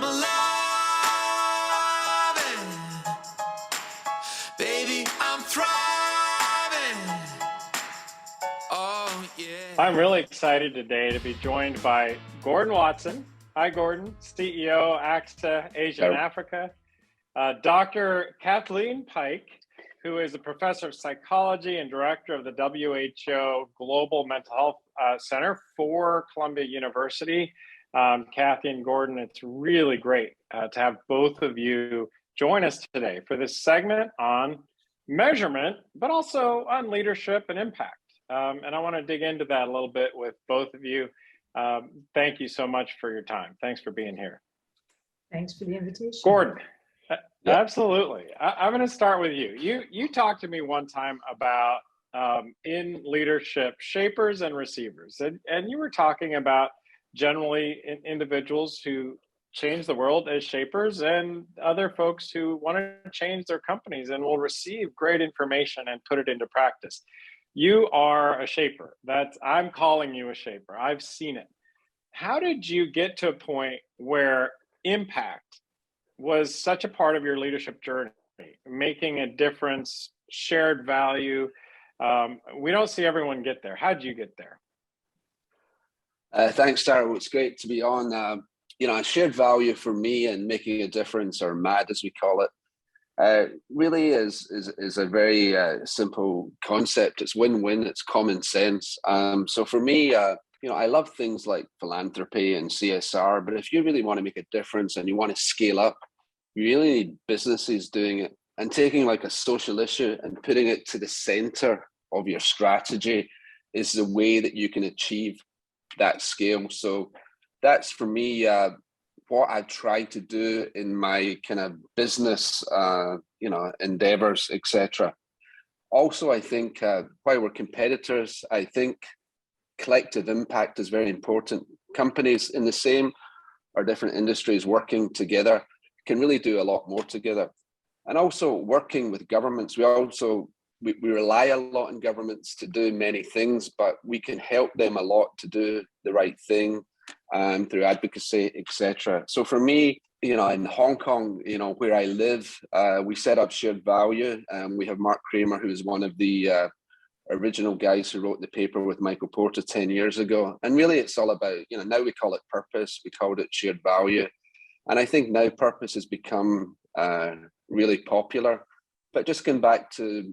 I'm alive, baby, I'm thriving. Oh, yeah. I'm really excited today to be joined by Gordon Watson. Hi, Gordon, CEO, AXA Asia and Africa. Dr. Kathleen Pike, who is a professor of psychology and director of the WHO Global Mental Health Center for Columbia University. Kathy and Gordon, it's really great to have both of you join us today for this segment on measurement, but also on leadership and impact. And I want to dig into that a little bit with both of you. Thank you so much for your time. Thanks for being here. Thanks for the invitation. Gordon, absolutely. I'm going to start with you. You talked to me one time about in leadership, shapers and receivers. And you were talking about generally individuals who change the world as shapers and other folks who want to change their companies and will receive great information and put it into practice. You are a shaper. I'm calling you a shaper. I've seen it. How did you get to a point where impact was such a part of your leadership journey, making a difference, shared value? We don't see everyone get there. How did you get there? Thanks, Daryl. It's great to be on. Shared value for me and making a difference, or MAD as we call it, really is a very simple concept. It's win-win. It's common sense. So for me, I love things like philanthropy and CSR, but if you really want to make a difference and you want to scale up, you really need businesses doing it and taking like a social issue and putting it to the center of your strategy is the way that you can achieve that scale. So that's for me what I've tried to do in my kind of business endeavors, etc. Also, I think while we're competitors, I think collective impact is very important. Companies in the same or different industries working together can really do a lot more together. And also working with governments, we rely a lot on governments to do many things, but we can help them a lot to do the right thing through advocacy, etc. So for me, in Hong Kong, where I live, we set up shared value. We have Mark Kramer, who is one of the original guys who wrote the paper with Michael Porter 10 years ago. And really it's all about, now we call it purpose, we called it shared value. And I think now purpose has become really popular. But just going back to,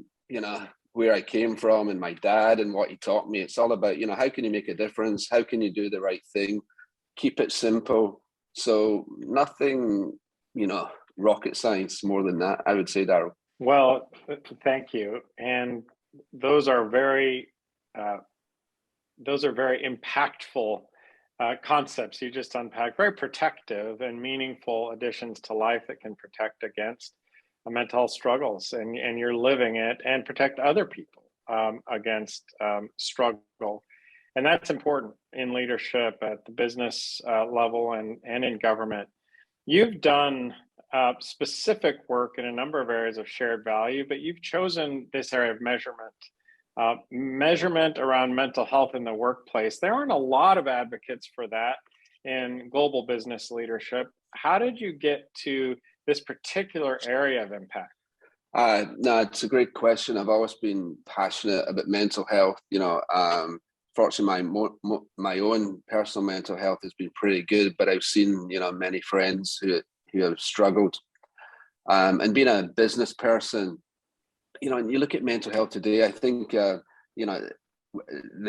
where I came from and my dad and what he taught me, it's all about, how can you make a difference? How can you do the right thing? Keep it simple. So nothing, rocket science more than that, I would say, Daryl. Well, thank you. And those are very impactful concepts you just unpacked, very protective and meaningful additions to life that can protect against mental health struggles, and you're living it, and protect other people against struggle. And that's important in leadership at the business level and in government. You've done specific work in a number of areas of shared value, but you've chosen this area of measurement. Measurement around mental health in the workplace. There aren't a lot of advocates for that in global business leadership. How did you get to this particular area of impact? No, it's a great question. I've always been passionate about mental health. Fortunately, my own personal mental health has been pretty good, but I've seen many friends who have struggled. And being a business person, and you look at mental health today, I think the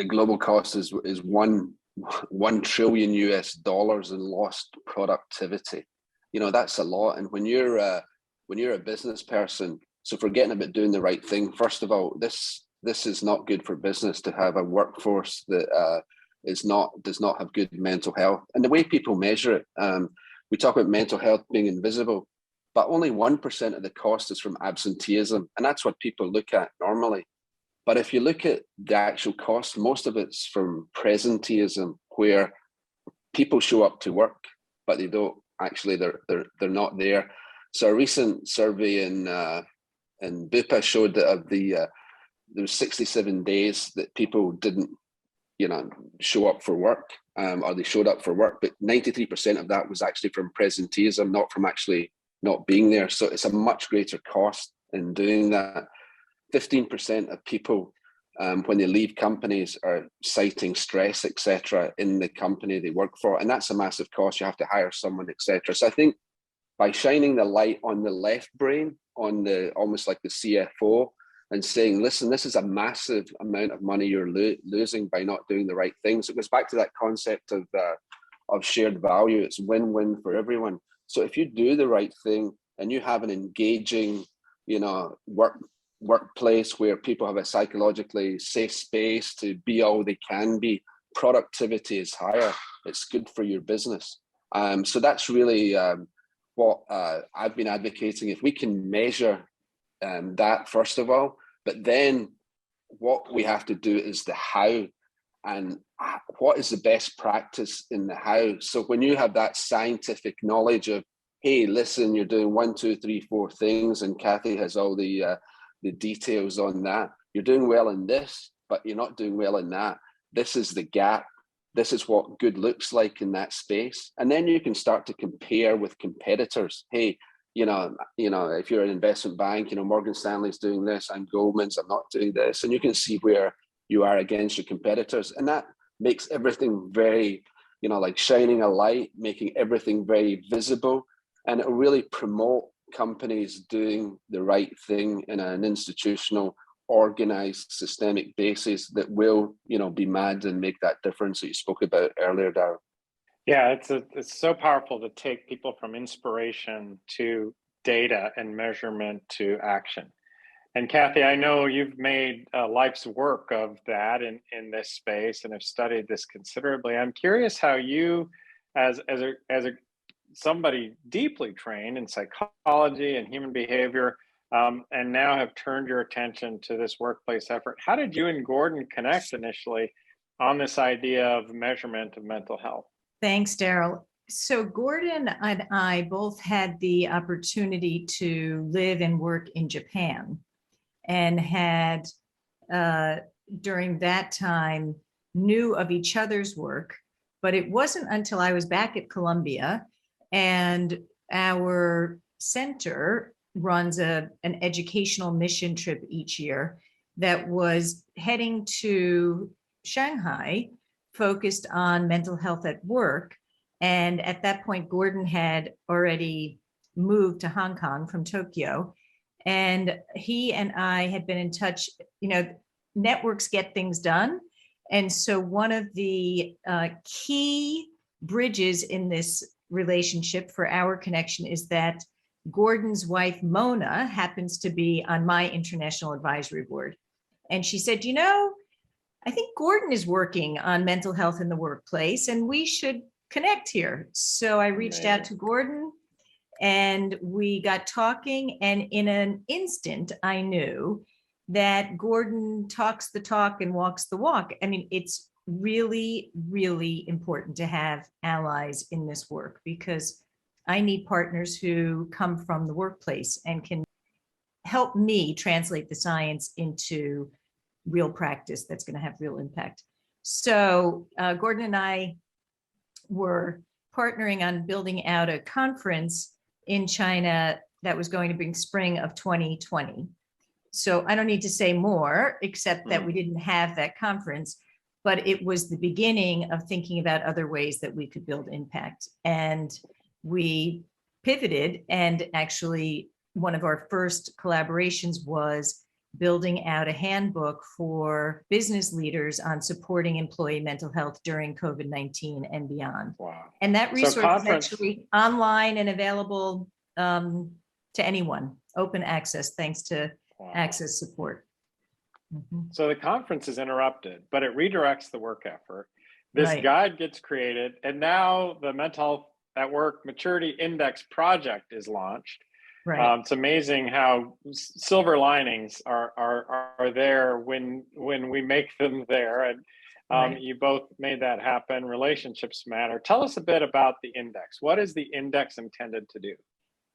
global cost is $1 trillion in lost productivity. That's a lot. And when you're a business person, so forgetting about doing the right thing, first of all, this is not good for business to have a workforce that does not have good mental health. And the way people measure it, we talk about mental health being invisible, but only 1% of the cost is from absenteeism. And that's what people look at normally. But if you look at the actual cost, most of it's from presenteeism, where people show up to work, but they don't actually, they're not there. So a recent survey in Bupa showed that there was 67 days that people didn't show up for work, or they showed up for work, but 93% of that was actually from presenteeism, not from actually not being there. So it's a much greater cost in doing that. 15% of people, when they leave companies, are citing stress, etc., in the company they work for, and that's a massive cost. You have to hire someone, etc. So I think by shining the light on the left brain, on the almost like the CFO, and saying, listen, this is a massive amount of money you're losing by not doing the right things. It goes back to that concept of shared value. It's win-win for everyone. So if you do the right thing and you have an engaging, workplace where people have a psychologically safe space to be all they can be, productivity is higher. It's good for your business. So that's really what I've been advocating. If we can measure that first of all, but then what we have to do is the how, and what is the best practice in the how. So when you have that scientific knowledge of, hey, listen, you're doing 1, 2, 3, 4 things, and Kathy has all the details on that. You're doing well in this, but you're not doing well in that. This is the gap. This is what good looks like in that space. And then you can start to compare with competitors. Hey, if you're an investment bank, Morgan Stanley's doing this, I'm Goldman's, I'm not doing this. And you can see where you are against your competitors. And that makes everything very, like shining a light, making everything very visible. And it'll really promote companies doing the right thing in an institutional, organized, systemic basis that will, be mad and make that difference that you spoke about earlier, Daryl. Yeah, it's so powerful to take people from inspiration to data and measurement to action. And Kathy, I know you've made life's work of that in this space and have studied this considerably. I'm curious how you, as somebody deeply trained in psychology and human behavior, and now have turned your attention to this workplace effort. How did you and Gordon connect initially on this idea of measurement of mental health? Thanks, Daryl. So Gordon and I both had the opportunity to live and work in Japan, and had, during that time, knew of each other's work. But it wasn't until I was back at Columbia, and our center runs an educational mission trip each year that was heading to Shanghai, focused on mental health at work. And at that point, Gordon had already moved to Hong Kong from Tokyo. And he and I had been in touch. Networks get things done. And so one of the key bridges in this relationship for our connection is that Gordon's wife, Mona, happens to be on my international advisory board. And she said, I think Gordon is working on mental health in the workplace and we should connect here. So I reached out to Gordon and we got talking, and in an instant, I knew that Gordon talks the talk and walks the walk. I mean, it's really, really important to have allies in this work, because I need partners who come from the workplace and can help me translate the science into real practice that's going to have real impact. So Gordon and I were partnering on building out a conference in China that was going to be spring of 2020. So I don't need to say more, except that we didn't have that conference, but it was the beginning of thinking about other ways that we could build impact. And we pivoted, and actually one of our first collaborations was building out a handbook for business leaders on supporting employee mental health during COVID-19 and beyond. Wow. And that resource is actually online and available to anyone, open access, thanks to Access support. So the conference is interrupted, but it redirects the work effort. This guide gets created, and now the Mental Health at Work Maturity Index project is launched. It's amazing how silver linings are there when we make them there. And you both made that happen. Relationships matter. Tell us a bit about the index. What is the index intended to do?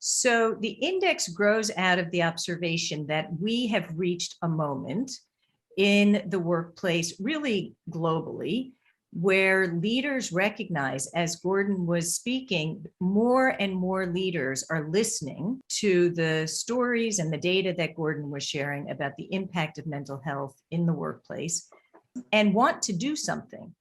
So the index grows out of the observation that we have reached a moment in the workplace, really globally, where leaders recognize, as Gordon was speaking, more and more leaders are listening to the stories and the data that Gordon was sharing about the impact of mental health in the workplace and want to do something.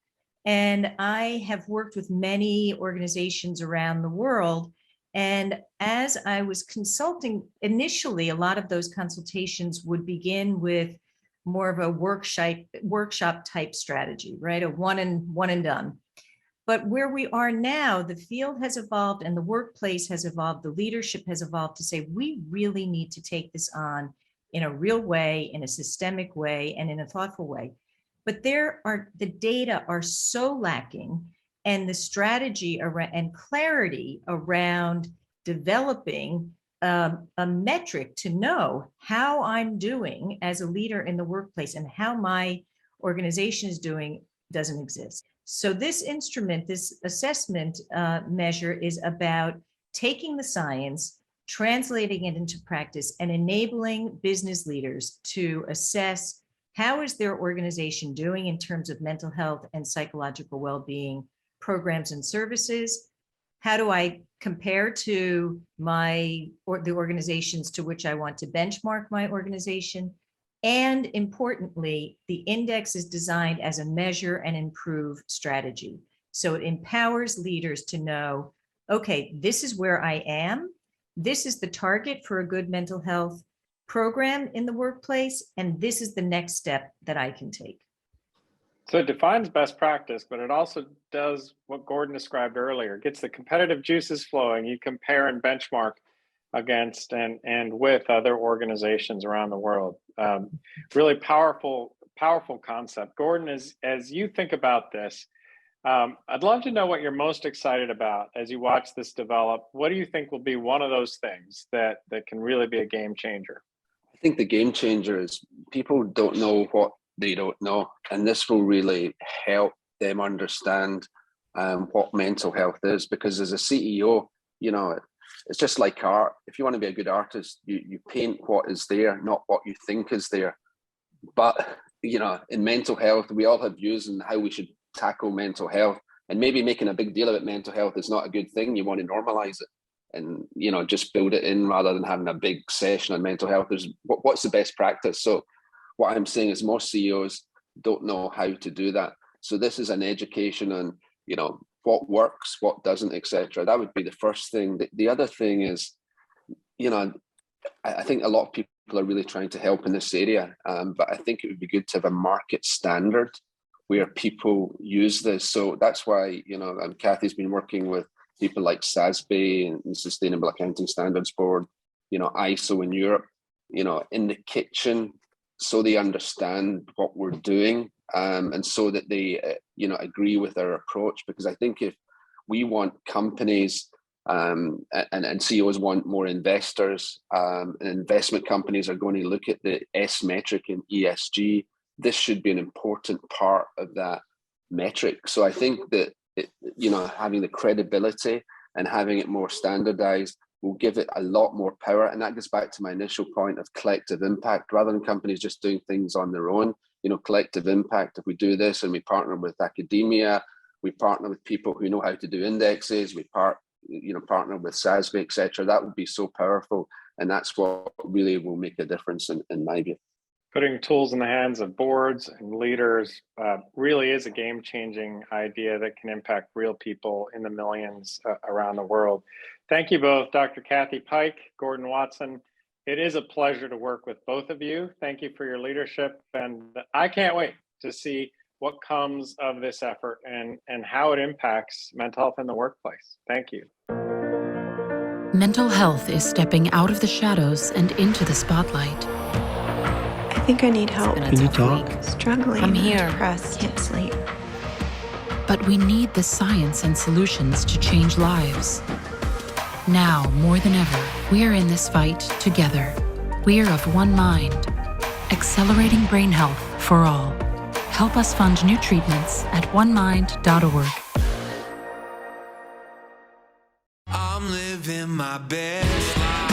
And I have worked with many organizations around the world. And as I was consulting, initially, a lot of those consultations would begin with more of a workshop type strategy, right? A one and done. But where we are now, the field has evolved and the workplace has evolved, the leadership has evolved to say, we really need to take this on in a real way, in a systemic way, and in a thoughtful way. But the data are so lacking, and the strategy around and clarity around developing a metric to know how I'm doing as a leader in the workplace and how my organization is doing doesn't exist. So this instrument, this assessment measure, is about taking the science, translating it into practice, and enabling business leaders to assess how is their organization doing in terms of mental health and psychological well-being programs and services. How do I compare to the organizations to which I want to benchmark my organization? And importantly, the index is designed as a measure and improve strategy. So it empowers leaders to know, okay, this is where I am. This is the target for a good mental health program in the workplace, and this is the next step that I can take. So it defines best practice, but it also does what Gordon described earlier. It gets the competitive juices flowing. You compare and benchmark against and with other organizations around the world. Really powerful concept. Gordon, as you think about this, I'd love to know what you're most excited about as you watch this develop. What do you think will be one of those things that can really be a game changer? I think the game changer is people don't know what they don't know, and this will really help them understand what mental health is. Because as a CEO, it's just like art. If you want to be a good artist, you paint what is there, not what you think is there. But in mental health, we all have views on how we should tackle mental health, and maybe making a big deal about mental health is not a good thing. You want to normalize it and just build it in rather than having a big session on mental health. What's the best practice? So what I'm saying is most CEOs don't know how to do that. So this is an education on, what works, what doesn't, etc. That would be the first thing. The other thing is, I think a lot of people are really trying to help in this area, but I think it would be good to have a market standard where people use this. So that's why, Kathy's been working with people like SASB and Sustainable Accounting Standards Board, ISO in Europe, in the kitchen, so they understand what we're doing, and so that they, agree with our approach. Because I think if we want companies and CEOs want more investors, and investment companies are going to look at the S metric in ESG, this should be an important part of that metric. So I think that, having the credibility and having it more standardized will give it a lot more power. And that goes back to my initial point of collective impact, rather than companies just doing things on their own. Collective impact. If we do this and we partner with academia, we partner with people who know how to do indexes, we partner with SASB, etc. That would be so powerful. And that's what really will make a difference in my view. Putting tools in the hands of boards and leaders really is a game-changing idea that can impact real people in the millions around the world. Thank you both, Dr. Kathy Pike, Gordon Watson. It is a pleasure to work with both of you. Thank you for your leadership, and I can't wait to see what comes of this effort and how it impacts mental health in the workplace. Thank you. Mental health is stepping out of the shadows and into the spotlight. I think I need help. Can you talk? Struggling. I'm here. Depressed. Can't sleep. But we need the science and solutions to change lives. Now, more than ever, we are in this fight together. We are of one mind, accelerating brain health for all. Help us fund new treatments at onemind.org. I'm living my best life.